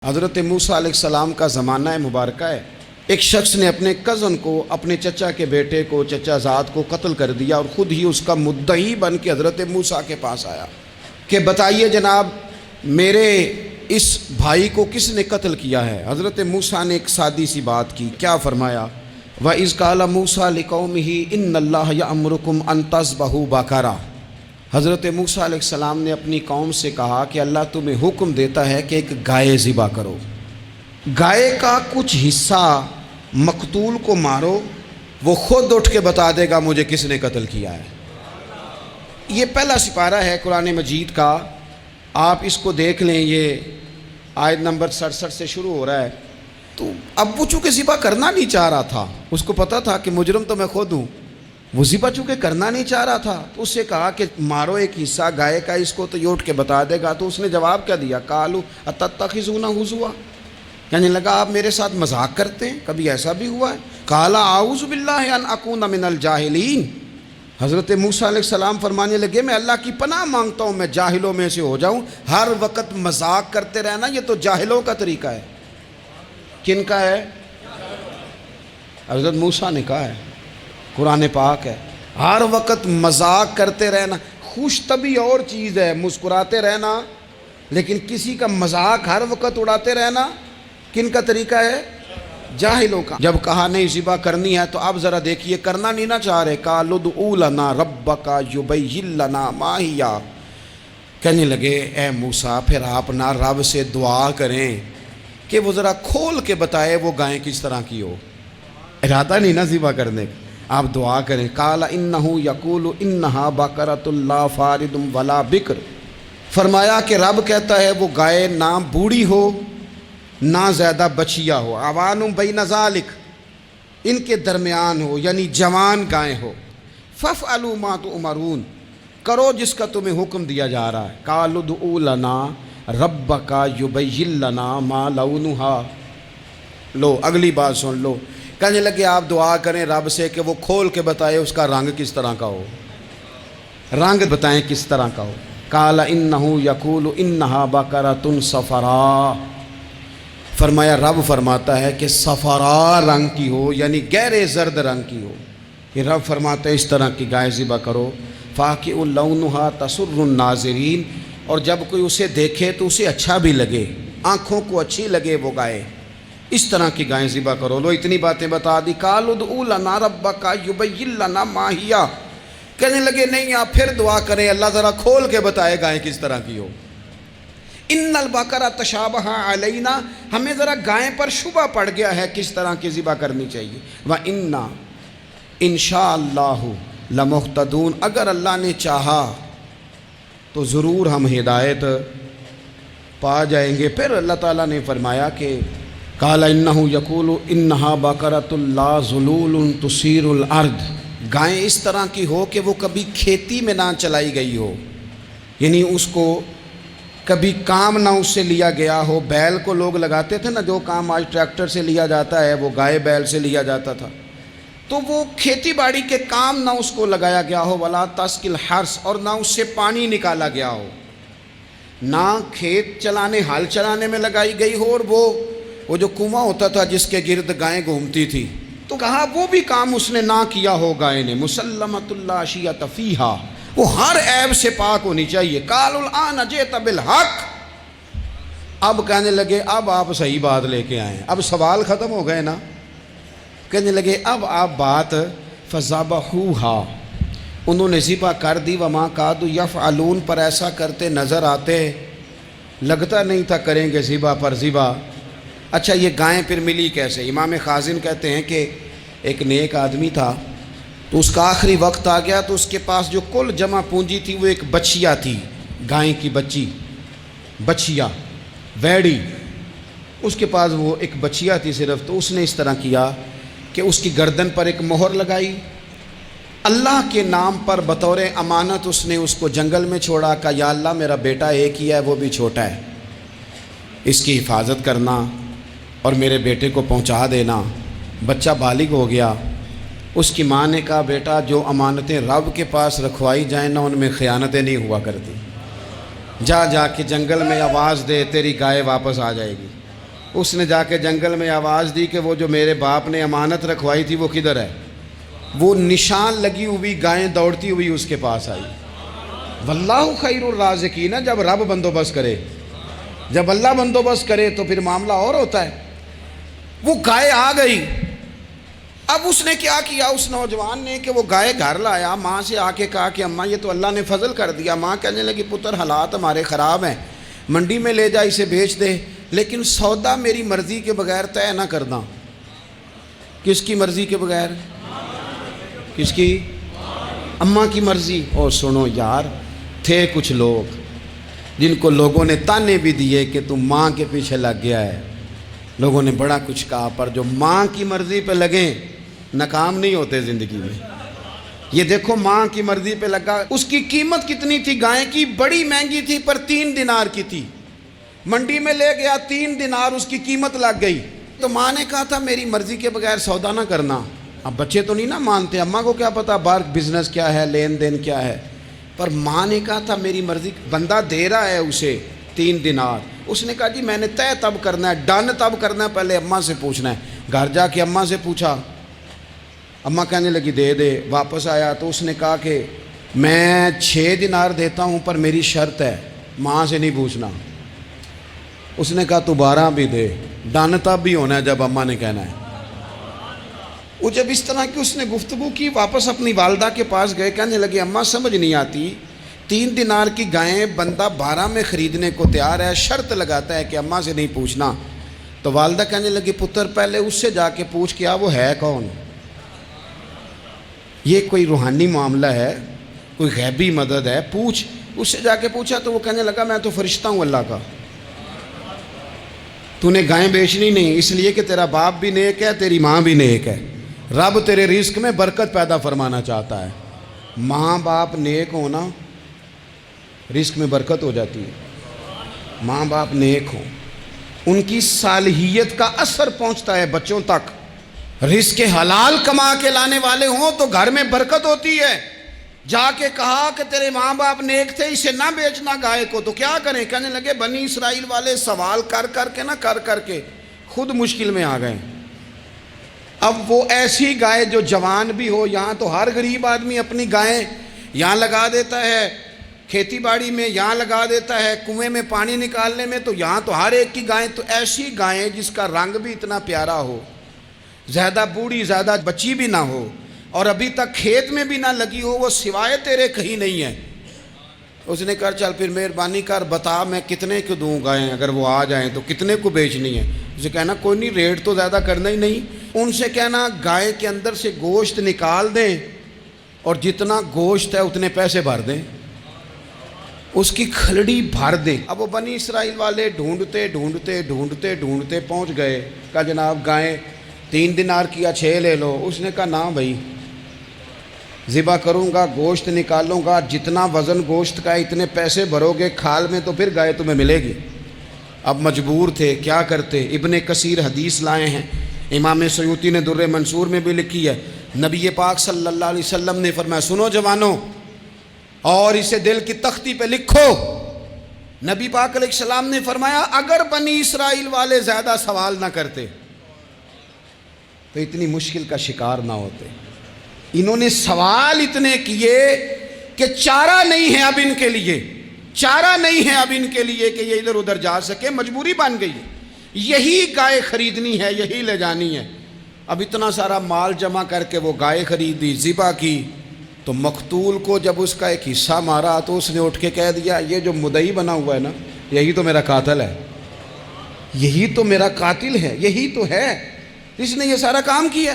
حضرت موسیٰ علیہ السلام کا زمانہ مبارکہ ہے۔ ایک شخص نے اپنے کزن کو، اپنے چچا کے بیٹے کو، چچا زاد کو قتل کر دیا اور خود ہی اس کا مدعی بن کے حضرت موسیٰ کے پاس آیا کہ بتائیے جناب میرے اس بھائی کو کس نے قتل کیا ہے؟ حضرت موسیٰ نے ایک سادی سی بات کی، کیا فرمایا؟ وَإِذْ قَالَ مُوسَىٰ لِقَوْمِهِ إِنَّ اللَّهَ يَأْمُرُكُمْ أَن تَذْبَحُوا بَقَرَةً۔ حضرت موسیٰ علیہ السلام نے اپنی قوم سے کہا کہ اللہ تمہیں حکم دیتا ہے کہ ایک گائے ذبح کرو، گائے کا کچھ حصہ مقتول کو مارو، وہ خود اٹھ کے بتا دے گا مجھے کس نے قتل کیا ہے۔ یہ پہلا سپارہ ہے قرآن مجید کا، آپ اس کو دیکھ لیں، یہ آیت نمبر 67 سے شروع ہو رہا ہے۔ تو اب وہ چونکہ ذبح کرنا نہیں چاہ رہا تھا، اس کو پتا تھا کہ مجرم تو میں خود ہوں، وہ ذبح چونکہ کرنا نہیں چاہ رہا تھا تو اس سے کہا کہ مارو ایک حصہ گائے کا، اس کو تو یہ اٹھ کے بتا دے گا۔ تو اس نے جواب کیا دیا؟ قالوا اتتخذون ہزوا، یعنی لگا آپ میرے ساتھ مذاق کرتے ہیں، کبھی ایسا بھی ہوا ہے؟ قال اعوذ باللہ ان اکون من الجاہلین، حضرت موسیٰ علیہ السلام فرمانے لگے میں اللہ کی پناہ مانگتا ہوں میں جاہلوں میں سے ہو جاؤں۔ ہر وقت مذاق کرتے رہنا یہ تو جاہلوں کا طریقہ ہے۔ کن کا ہے؟ حضرت موسیٰ نے کہا ہے، قرآن پاک ہے، ہر وقت مذاق کرتے رہنا۔ خوش طبعی اور چیز ہے، مسکراتے رہنا، لیکن کسی کا مذاق ہر وقت اڑاتے رہنا کن کا طریقہ ہے؟ جاہلوں کا۔ جب کہا نہیں ذبح کرنی ہے تو اب ذرا دیکھیے، کرنا نہیں نہ چاہ رہے، قالوا ادع لنا ربک یبین لنا ما ہی، کہنے لگے اے موسیٰ پھر آپ نہ رب سے دعا کریں کہ وہ ذرا کھول کے بتائے وہ گائیں کس طرح کی ہو۔ ارادہ نہیں نہ ذبح کرنے کا، آپ دعا کریں۔ قال انہ یقول انہا بقرۃ لا فارض ولا بکر، فرمایا کہ رب کہتا ہے وہ گائے نہ بوڑھی ہو نہ زیادہ بچیا ہو، عوان بین ذالک، ان کے درمیان ہو، یعنی جوان گائے ہو۔ فافعلوا ما تؤمرون، کرو جس کا تمہیں حکم دیا جا رہا ہے۔ قالوا ادع لنا ربک یبین لنا ما لونھا، لو اگلی بات سن لو، کہنے لگے آپ دعا کریں رب سے کہ وہ کھول کے بتائے اس کا رنگ کس طرح کا ہو، رنگ بتائیں کس طرح کا ہو۔ قال انہ یقول انہا بقرۃ صفراء، فرمایا رب فرماتا ہے کہ صفراء رنگ کی ہو، یعنی گہرے زرد رنگ کی ہو۔ یہ رب فرماتا ہے اس طرح کی گائے ذبح کرو۔ فاقع لونھا تسر الناظرین، اور جب کوئی اسے دیکھے تو اسے اچھا بھی لگے، آنکھوں کو اچھی لگے وہ گائے، اس طرح کی گائیں ذبح کرو۔ لو اتنی باتیں بتا دی۔ قالوا ادع لنا ربک یبین لنا ما ہی، کہنے لگے نہیں آپ پھر دعا کریں اللہ ذرا کھول کے بتائے گائیں کس طرح کی ہو۔ ان البقرہ تشابہ علینا، ہمیں ذرا گائیں پر شبہ پڑ گیا ہے کس طرح کی ذبح کرنی چاہیے۔ وَإِنَّا انشاءاللہ لمہتدون، اگر اللہ نے چاہا تو ضرور ہم ہدایت پا جائیں گے۔ پھر اللہ تعالیٰ نے فرمایا کہ قال انہ یقول انہا بقرۃ لا ذلول تثیر الارض، گائیں اس طرح کی ہو کہ وہ کبھی کھیتی میں نہ چلائی گئی ہو، یعنی اس کو کبھی کام نہ اس سے لیا گیا ہو۔ بیل کو لوگ لگاتے تھے نا، جو کام آج ٹریکٹر سے لیا جاتا ہے وہ گائے بیل سے لیا جاتا تھا، تو وہ کھیتی باڑی کے کام نہ اس کو لگایا گیا ہو۔ ولا تسقی الحرث، اور نہ اس سے پانی نکالا گیا ہو، نہ کھیت چلانے ہل چلانے میں لگائی گئی ہو، اور وہ جو کنواں ہوتا تھا جس کے گرد گائیں گھومتی تھی، تو کہا وہ بھی کام اس نے نہ کیا ہو گائے نے۔ مسلمۃ لا شیۃ فیہا، وہ ہر عیب سے پاک ہونی چاہیے۔ قالوا الآن جئت بالحق، اب کہنے لگے اب آپ صحیح بات لے کے آئے، اب سوال ختم ہو گئے نا، کہنے لگے اب آپ بات فذبحوہا، انہوں نے ذبح کر دی۔ وما کادوا یفعلون، پر ایسا کرتے نظر آتے، لگتا نہیں تھا کریں گے ذبح پر ذبح۔ اچھا یہ گائیں پھر ملی کیسے؟ امام خازن کہتے ہیں کہ ایک نیک آدمی تھا، تو اس کا آخری وقت آ گیا تو اس کے پاس جو کل جمع پونجی تھی وہ ایک بچیا تھی، گائیں کی بچی، بچیا ویڑی، اس کے پاس وہ ایک بچیا تھی صرف۔ تو اس نے اس طرح کیا کہ اس کی گردن پر ایک مہر لگائی، اللہ کے نام پر بطور امانت اس نے اس کو جنگل میں چھوڑا، کہا یا اللہ میرا بیٹا ایک ہی ہے وہ بھی چھوٹا ہے، اس کی حفاظت کرنا اور میرے بیٹے کو پہنچا دینا۔ بچہ بالغ ہو گیا، اس کی ماں نے کہا بیٹا جو امانتیں رب کے پاس رکھوائی جائیں نا ان میں خیانتیں نہیں ہوا کرتی، جا کے جنگل میں آواز دے تیری گائے واپس آ جائے گی۔ اس نے جا کے جنگل میں آواز دی کہ وہ جو میرے باپ نے امانت رکھوائی تھی وہ کدھر ہے؟ وہ نشان لگی ہوئی گائیں دوڑتی ہوئی اس کے پاس آئی۔ واللہ خیر الرازقین، جب رب بندوبست کرے، جب اللہ بندوبست کرے تو پھر معاملہ اور ہوتا ہے۔ وہ گائے آ گئی۔ اب اس نے کیا کیا اس نوجوان نے کہ وہ گائے گھر لایا، ماں سے آ کے کہا کہ اماں یہ تو اللہ نے فضل کر دیا۔ ماں کہنے لگی پتر حالات ہمارے خراب ہیں، منڈی میں لے جا اسے بیچ دے، لیکن سودا میری مرضی کے بغیر طے نہ کرنا۔ کس کی مرضی کے بغیر؟ کس کی؟ اماں کی مرضی۔ اور سنو یار، تھے کچھ لوگ جن کو لوگوں نے تانے بھی دیے کہ تم ماں کے پیچھے لگ گیا ہے، لوگوں نے بڑا کچھ کہا، پر جو ماں کی مرضی پہ لگیں ناکام نہیں ہوتے زندگی میں۔ یہ دیکھو ماں کی مرضی پہ لگا۔ اس کی قیمت کتنی تھی گائے کی؟ بڑی مہنگی تھی، پر 3 دینار کی تھی۔ منڈی میں لے گیا، 3 دینار اس کی قیمت لگ گئی۔ تو ماں نے کہا تھا میری مرضی کے بغیر سودا نہ کرنا۔ اب بچے تو نہیں نہ مانتے، اماں کو کیا پتا باہر بزنس کیا ہے، لین دین کیا ہے، پر ماں نے کہا تھا میری مرضی۔ بندہ دے رہا ہے اسے 3 دینار، اس نے کہا جی میں نے طے تب کرنا ہے، ڈن تب کرنا ہے، پہلے اماں سے پوچھنا ہے۔ گھر جا کے اماں سے پوچھا، اماں کہنے لگی دے دے۔ واپس آیا تو اس نے کہا کہ میں 6 دینار دیتا ہوں پر میری شرط ہے، ماں سے نہیں پوچھنا۔ اس نے کہا تو 12 بھی دے، ڈن تب بھی ہونا ہے جب اماں نے کہنا ہے۔ وہ جب اس طرح کی اس نے گفتگو کی، واپس اپنی والدہ کے پاس گئے، کہنے لگے اماں سمجھ نہیں آتی، 3 دینار کی گائیں بندہ 12 میں خریدنے کو تیار ہے، شرط لگاتا ہے کہ اماں سے نہیں پوچھنا۔ تو والدہ کہنے لگی پتر پہلے اس سے جا کے پوچھ کیا وہ ہے کون؟ یہ کوئی روحانی معاملہ ہے، کوئی غیبی مدد ہے، پوچھ۔ اس سے جا کے پوچھا تو وہ کہنے لگا میں تو فرشتہ ہوں اللہ کا، تو نے گائیں بیچنی نہیں، اس لیے کہ تیرا باپ بھی نیک ہے، تیری ماں بھی نیک ہے، رب تیرے رزق میں برکت پیدا فرمانا چاہتا ہے۔ ماں باپ نیک ہونا رزق میں برکت ہو جاتی ہے۔ ماں باپ نیک ہوں، ان کی صالحیت کا اثر پہنچتا ہے بچوں تک۔ رزق حلال کما کے لانے والے ہوں تو گھر میں برکت ہوتی ہے۔ جا کے کہا کہ تیرے ماں باپ نیک تھے، اسے نہ بیچنا گائے کو، تو کیا کریں؟ کہنے لگے بنی اسرائیل والے سوال کر کر کے خود مشکل میں آ گئے۔ اب وہ ایسی گائے جو جوان بھی ہو، یہاں تو ہر غریب آدمی اپنی گائیں یہاں لگا دیتا ہے، کھیتی باڑی میں یہاں لگا دیتا ہے، کنویں میں پانی نکالنے میں، تو یہاں تو ہر ایک کی گائیں، تو ایسی گائیں جس کا رنگ بھی اتنا پیارا ہو، زیادہ بوڑھی زیادہ بچی بھی نہ ہو، اور ابھی تک کھیت میں بھی نہ لگی ہو، وہ سوائے تیرے کہیں نہیں ہے۔ اس نے کہا چل پھر مہربانی کر بتا میں کتنے کو دوں گائیں، اگر وہ آ جائیں تو کتنے کو بیچنی ہے؟ اسے کہنا کوئی نہیں، ریٹ تو زیادہ کرنا ہی نہیں۔ ان سے کہنا گائے کے اندر سے گوشت نکال دیں اور جتنا گوشت ہے اتنے پیسے بھر دیں، اس کی کھلڑی بھر دیں۔ اب وہ بنی اسرائیل والے ڈھونڈتے پہنچ گئے، کہا جناب گائیں 3 دینار کی یا 6 لے لو۔ اس نے کہا نا بھائی، ذبح کروں گا، گوشت نکالوں گا، جتنا وزن گوشت کا ہے اتنے پیسے بھرو گے، کھال میں تو پھر گائے تمہیں ملے گی۔ اب مجبور تھے، کیا کرتے؟ ابن کثیر حدیث لائے ہیں، امام سیوطی نے در منصور میں بھی لکھی ہے، نبی پاک صلی اللہ علیہ وسلم نے فرمایا سنو جوانوں، اور اسے دل کی تختی پہ لکھو، نبی پاک علیہ السلام نے فرمایا اگر بنی اسرائیل والے زیادہ سوال نہ کرتے تو اتنی مشکل کا شکار نہ ہوتے۔ انہوں نے سوال اتنے کیے کہ چارہ نہیں ہے اب ان کے لیے، چارہ نہیں ہے اب ان کے لیے کہ یہ ادھر ادھر جا سکے، مجبوری بن گئی ہے، یہی گائے خریدنی ہے، یہی لے جانی ہے۔ اب اتنا سارا مال جمع کر کے وہ گائے خریدی، ذبح کی، تو مقتول کو جب اس کا ایک حصہ مارا تو اس نے اٹھ کے کہہ دیا یہ جو مدعی بنا ہوا ہے نا، یہی تو میرا قاتل ہے، یہی تو میرا قاتل ہے، یہی تو ہے جس نے یہ سارا کام کیا۔